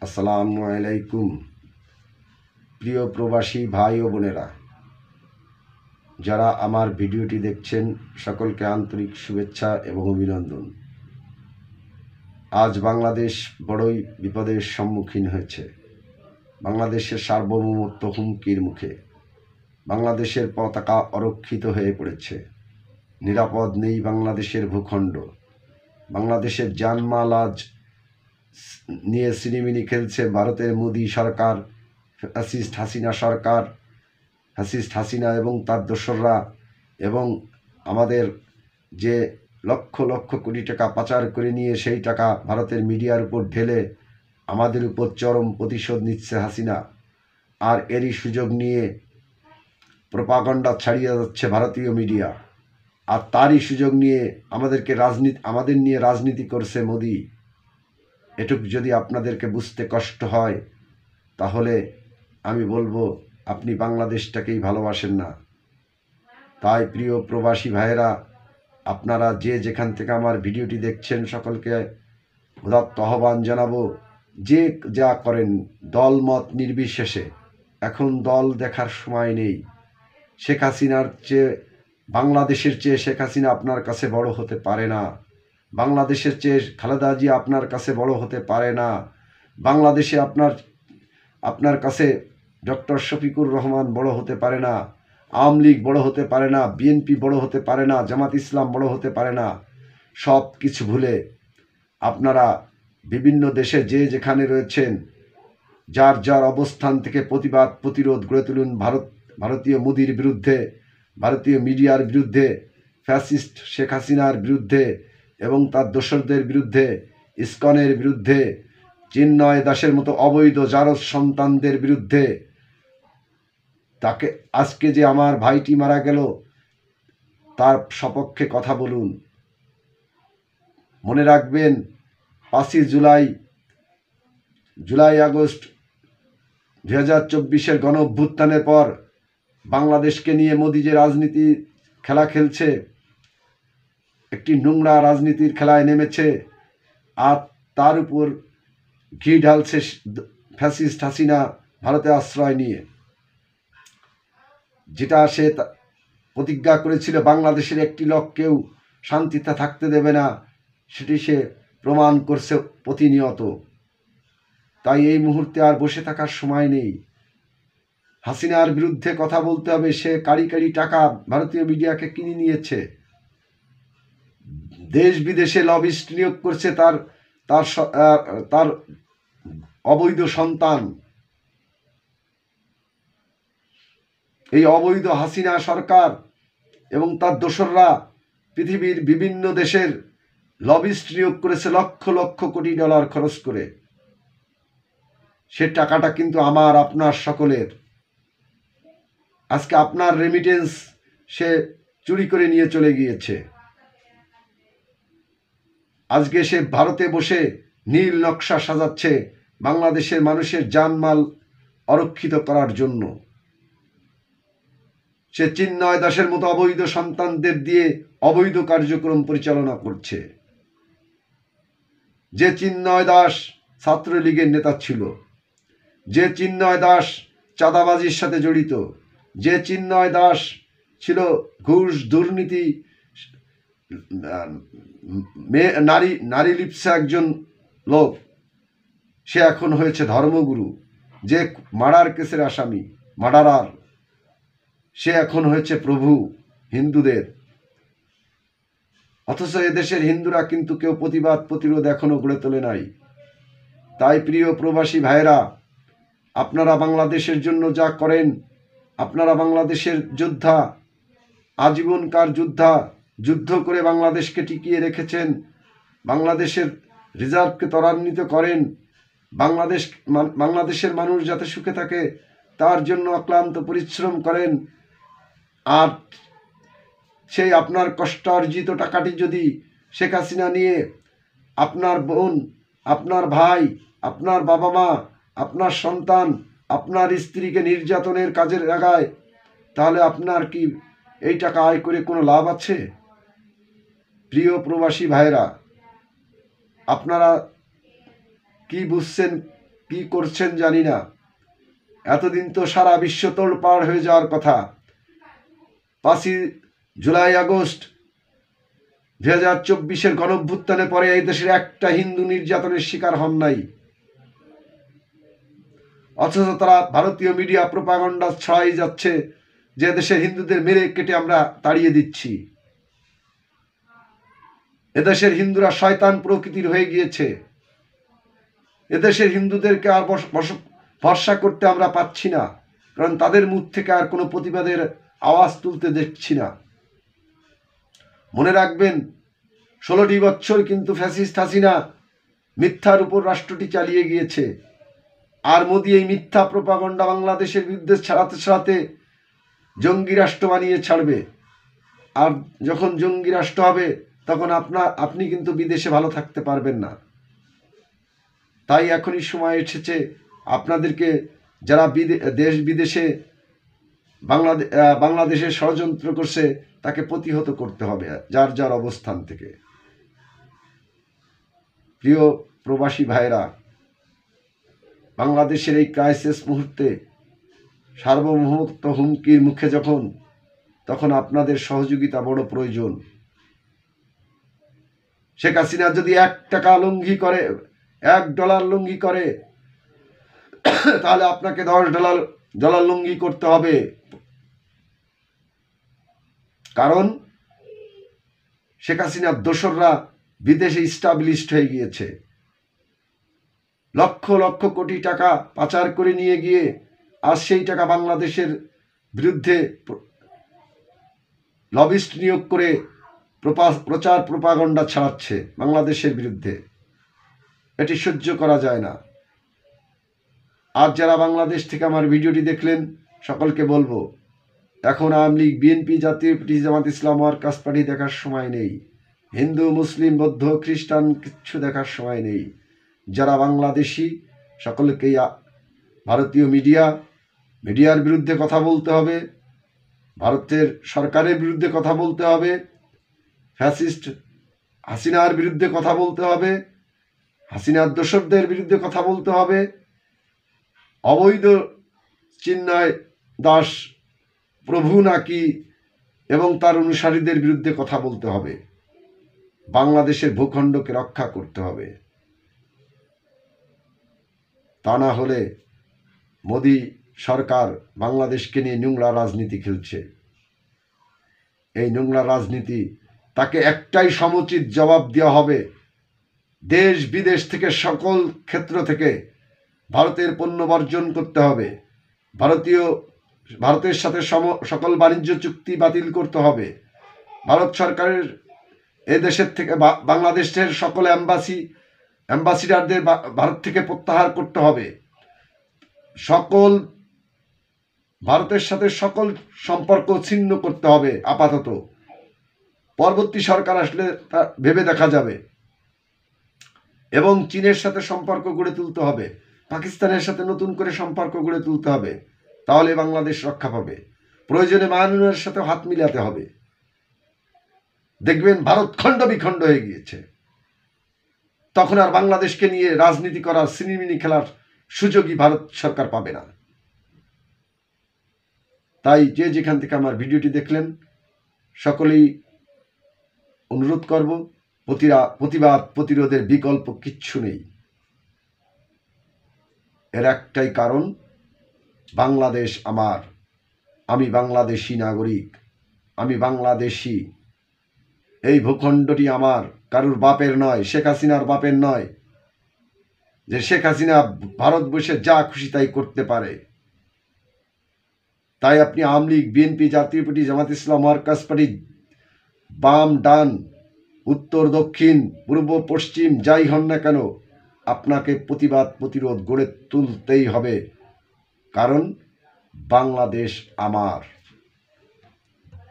আসসালামু আলাইকুম। প্রিয় প্রবাসী ভাই ও বোনেরা, যারা আমার ভিডিওটি দেখছেন সকলকে আন্তরিক শুভেচ্ছা এবং অভিনন্দন। আজ বাংলাদেশ বড়ই বিপদের সম্মুখীন হয়েছে। বাংলাদেশের সার্বভৌমত্ব হুমকির মুখে। বাংলাদেশের পতাকা অরক্ষিত হয়ে পড়েছে। নিরাপদ নেই বাংলাদেশের ভূখণ্ড। বাংলাদেশের জানমাল আজ নিয়ে সিনেমিনি খেলছে ভারতের মোদী সরকার, ফ্যাসিস্ট হাসিনা সরকার, ফ্যাসিস্ট হাসিনা এবং তার দোসররা, এবং আমাদের যে লক্ষ লক্ষ কোটি টাকা পাচার করে নিয়ে সেই টাকা ভারতের মিডিয়ার উপর ঢেলে আমাদের উপর চরম প্রতিশোধ নিচ্ছে হাসিনা। আর এরই সুযোগ নিয়ে প্রোপাগান্ডা ছাড়িয়ে যাচ্ছে ভারতীয় মিডিয়া। আর তারই সুযোগ নিয়ে আমাদের নিয়ে রাজনীতি করছে মোদি। এটুক যদি আপনাদেরকে বুঝতে কষ্ট হয়, তাহলে আমি বলবো আপনি বাংলাদেশটাকেই ভালোবাসেন না। তাই প্রিয় প্রবাসী ভাইয়েরা, আপনারা যে যেখান থেকে আমার ভিডিওটি দেখছেন সকলকে উদাত্ত আহ্বান জানাবো, যে যা করেন দলমত নির্বিশেষে, এখন দল দেখার সময় নেই। শেখ হাসিনার চেয়ে, বাংলাদেশের চেয়ে শেখ হাসিনা আপনার কাছে বড় হতে পারে না। বাংলাদেশের চেয়ে খালেদা জিয়া আপনার কাছে বড় হতে পারে না। বাংলাদেশে আপনার কাছে ডক্টর শফিকুর রহমান বড় হতে পারে না। আওয়ামী লীগ বড় হতে পারে না। বিএনপি বড় হতে পারে না। জামাত ইসলাম বড় হতে পারে না। সব কিছু ভুলে আপনারা বিভিন্ন দেশে যে যেখানে রয়েছেন, যার যার অবস্থান থেকে প্রতিবাদ প্রতিরোধ গড়ে তুলুন ভারতীয় মোদির বিরুদ্ধে, ভারতীয় মিডিয়ার বিরুদ্ধে, ফ্যাসিস্ট শেখ হাসিনার বিরুদ্ধে এবং তার দোসরদের বিরুদ্ধে, ইসকনের বিরুদ্ধে, চিন্ময় দাসের মতো অবৈধ জারজ সন্তানদের বিরুদ্ধে। তাকে আজকে যে আমার ভাইটি মারা গেল, তার সপক্ষে কথা বলুন। মনে রাখবেন, 5ই জুলাই আগস্ট 2024-এর গণ অভ্যুত্থানের পর বাংলাদেশকে নিয়ে মোদি যে রাজনীতি খেলা খেলছে, একটি নোংরা রাজনীতির খেলায় নেমেছে। আর তার উপর ঘি ঢালছে ফ্যাসিস্ট হাসিনা ভারতে আশ্রয় নিয়ে। যেটা সে প্রতিজ্ঞা করেছিল বাংলাদেশের একটি লোককেও শান্তিতে থাকতে দেবে না, সেটি সে প্রমাণ করছে প্রতিনিয়ত। তাই এই মুহূর্তে আর বসে থাকার সময় নেই। হাসিনার বিরুদ্ধে কথা বলতে হবে। সে কারি কারি টাকা ভারতীয় মিডিয়াকে কিনে নিয়েছে, দেশ বিদেশে লবিস্ট নিয়োগ করছে তার অবৈধ সন্তান। এই অবৈধ হাসিনা সরকার এবং তার দোসররা পৃথিবীর বিভিন্ন দেশের লবিস্ট নিয়োগ করেছে লক্ষ লক্ষ কোটি ডলার খরচ করে। সে টাকাটা কিন্তু আমার আপনার সকলের। আজকে আপনার রেমিটেন্স সে চুরি করে নিয়ে চলে গিয়েছে। আজকে সে ভারতে বসে নীল নকশা সাজাচ্ছে বাংলাদেশের মানুষের জানমাল অরক্ষিত করার জন্য। সে চিন্ময় দাসের মতো অবৈধ সন্তানদের দিয়ে অবৈধ কার্যক্রম পরিচালনা করছে। যে চিন্ময় দাস ছাত্রলীগের নেতা ছিল, যে চিন্ময় দাস চাঁদাবাজির সাথে জড়িত, যে চিন্ময় দাস ছিল ঘুষ দুর্নীতি নারী লিপ্সা একজন লোক, সে এখন হয়েছে ধর্মগুরু। যে মার্ডার কেসের আসামি, মার্ডারার, সে এখন হয়েছে প্রভু হিন্দুদের। অথচ এদেশের হিন্দুরা কিন্তু কেউ প্রতিবাদ প্রতিরোধ এখনো গড়ে তোলে নাই। তাই প্রিয় প্রবাসী ভাইরা, আপনারা বাংলাদেশের জন্য যা করেন, আপনারা বাংলাদেশের যোদ্ধা, আজীবনকার যোদ্ধা, যুদ্ধ করে বাংলাদেশকে টিকিয়ে রেখেছেন। বাংলাদেশের রিজার্ভকে ত্বরান্বিত করেন। বাংলাদেশের মানুষ যাতে সুখে থাকে তার জন্য অক্লান্ত পরিশ্রম করেন। আর সেই আপনার কষ্টার্জিত টাকাটি যদি শেখ হাসিনা নিয়ে আপনার বোন, আপনার ভাই, আপনার বাবা মা, আপনার সন্তান, আপনার স্ত্রীকে নির্যাতনের কাজে লাগায়, তাহলে আপনার কি এই টাকা আয় করে কোনো লাভ আছে? প্রিয় প্রবাসী ভাইরা, আপনারা কি বুঝছেন কি করছেন জানি না। এতদিন তো সারা বিশ্ব তোলপাড় হয়ে যাওয়ার কথা। 5ই জুলাই আগস্ট 2024-এর গণঅভ্যুত্থানে পরে এই দেশের একটা হিন্দু নির্যাতনের শিকার হন নাই, অথচ তারা ভারতীয় মিডিয়া প্রোপাগান্ডা ছড়াই যাচ্ছে যে দেশের হিন্দুদের মেরে কেটে আমরা তাড়িয়ে দিচ্ছি। এদেশের হিন্দুরা শয়তান প্রকৃতির হয়ে গিয়েছে। এদেশের হিন্দুদেরকে আর ভরসা করতে আমরা পাচ্ছি না, কারণ তাদের মুখ থেকে আর কোনো প্রতিবাদের আওয়াজ তুলতে দেখছি না। মনে রাখবেন, 16টি বছর কিন্তু ফ্যাসিস্ট হাসিনা মিথ্যার উপর রাষ্ট্রটি চালিয়ে গিয়েছে। আর মোদি এই মিথ্যা প্রোপাগান্ডা বাংলাদেশের বিরুদ্ধে ছড়াতে ছড়াতে জঙ্গি রাষ্ট্র বানিয়ে ছাড়বে। আর যখন জঙ্গি রাষ্ট্র হবে তখন আপনি কিন্তু বিদেশে ভালো থাকতে পারবেন না। তাই এখনই সময় এসেছে আপনাদেরকে, যারা দেশ বিদেশে বাংলাদেশে ষড়যন্ত্র করছে তাকে প্রতিহত করতে হবে যার যার অবস্থান থেকে। প্রিয় প্রবাসী ভাইরা, বাংলাদেশের এই ক্রাইসিস মুহূর্তে সার্বভৌমত্ব হুমকির মুখে তখন আপনাদের সহযোগিতা বড় প্রয়োজন। শেখ হাসিনা যদি $1 লুঙ্গি করে তাহলে আপনাকে $10 লুঙ্গি করতে হবে। কারণ শেখ হাসিনার দোসররা বিদেশে ইস্টাবলিশড হয়ে গিয়েছে। লক্ষ লক্ষ কোটি টাকা পাচার করে নিয়ে গিয়ে আর সেই টাকা বাংলাদেশের বিরুদ্ধে লবিস্ট নিয়োগ করে প্রচার প্রোপাগান্ডা ছড়াচ্ছে বাংলাদেশের বিরুদ্ধে। এটি সহ্য করা যায় না। আর যারা বাংলাদেশ থেকে আমার ভিডিওটি দেখলেন সকলকে বলবো, এখন আওয়ামী লীগ, বিএনপি, জাতীয় পার্টি, জামাত ইসলাম, ওয়ার্কার্স পার্টি দেখার সময় নেই। হিন্দু, মুসলিম, বৌদ্ধ, খ্রিস্টান কিচ্ছু দেখার সময় নেই। যারা বাংলাদেশি সকলকেই ভারতীয় মিডিয়ার বিরুদ্ধে কথা বলতে হবে, ভারতের সরকারের বিরুদ্ধে কথা বলতে হবে, ফ্যাসিস্ট হাসিনার বিরুদ্ধে কথা বলতে হবে, হাসিনার দোসরদের বিরুদ্ধে কথা বলতে হবে, অবৈধ চিন্ময় দাস প্রভু নাকি এবং তার অনুসারীদের বিরুদ্ধে কথা বলতে হবে। বাংলাদেশের ভূখণ্ডকে রক্ষা করতে হবে। তা না হলে মোদি সরকার বাংলাদেশকে নিয়ে নোংরা রাজনীতি খেলছে। এই নোংরা রাজনীতি তাকে একটাই সমুচিত জবাব দেওয়া হবে। দেশ বিদেশ থেকে সকল ক্ষেত্র থেকে ভারতের পণ্য বর্জন করতে হবে। ভারতের সাথে সকল বাণিজ্য চুক্তি বাতিল করতে হবে। ভারত সরকারের দেশের থেকে বাংলাদেশের সকল অ্যাম্বাসিডারদের ভারত থেকে প্রত্যাহার করতে হবে। ভারতের সাথে সকল সম্পর্ক ছিন্ন করতে হবে আপাতত। পরবর্তী সরকার আসলে তা ভেবে দেখা যাবে। এবং চীনের সাথে সম্পর্ক গড়ে তুলতে হবে, পাকিস্তানের সাথে নতুন করে সম্পর্ক গড়ে তুলতে হবে। তাহলে বাংলাদেশ রক্ষা পাবে। প্রয়োজনে মায়ানমারের সাথে হাত মিলাতে হবে। দেখবেন ভারত খণ্ড বিখণ্ড হয়ে গিয়েছে। তখন আর বাংলাদেশকে নিয়ে রাজনীতি করার, সিনেমিনি খেলার সুযোগই ভারত সরকার পাবে না। তাই যে যেখান থেকে আমার ভিডিওটি দেখলেন সকলেই অনুরোধ করব, প্রতিবাদ প্রতিরোধের বিকল্প কিচ্ছু নেই। এর একটাই কারণ, বাংলাদেশ আমার, আমি বাংলাদেশি নাগরিক, আমি বাংলাদেশি। এই ভূখণ্ডটি আমার, কারুর বাপের নয়, শেখ হাসিনার বাপের নয় যে শেখ হাসিনা ভারতবর্ষে যা খুশি তাই করতে পারে। তাই আপনি আওয়ামী লীগ, বিএনপি, জাতীয় পার্টি, জামাত ইসলাম, ওয়ার্কার্স পার্টি, বাম ডান, উত্তর দক্ষিণ, পূর্ব পশ্চিম যাই হন না কেন, আপনাকে প্রতিবাদ প্রতিরোধ গড়ে তুলতেই হবে। কারণ বাংলাদেশ আমার।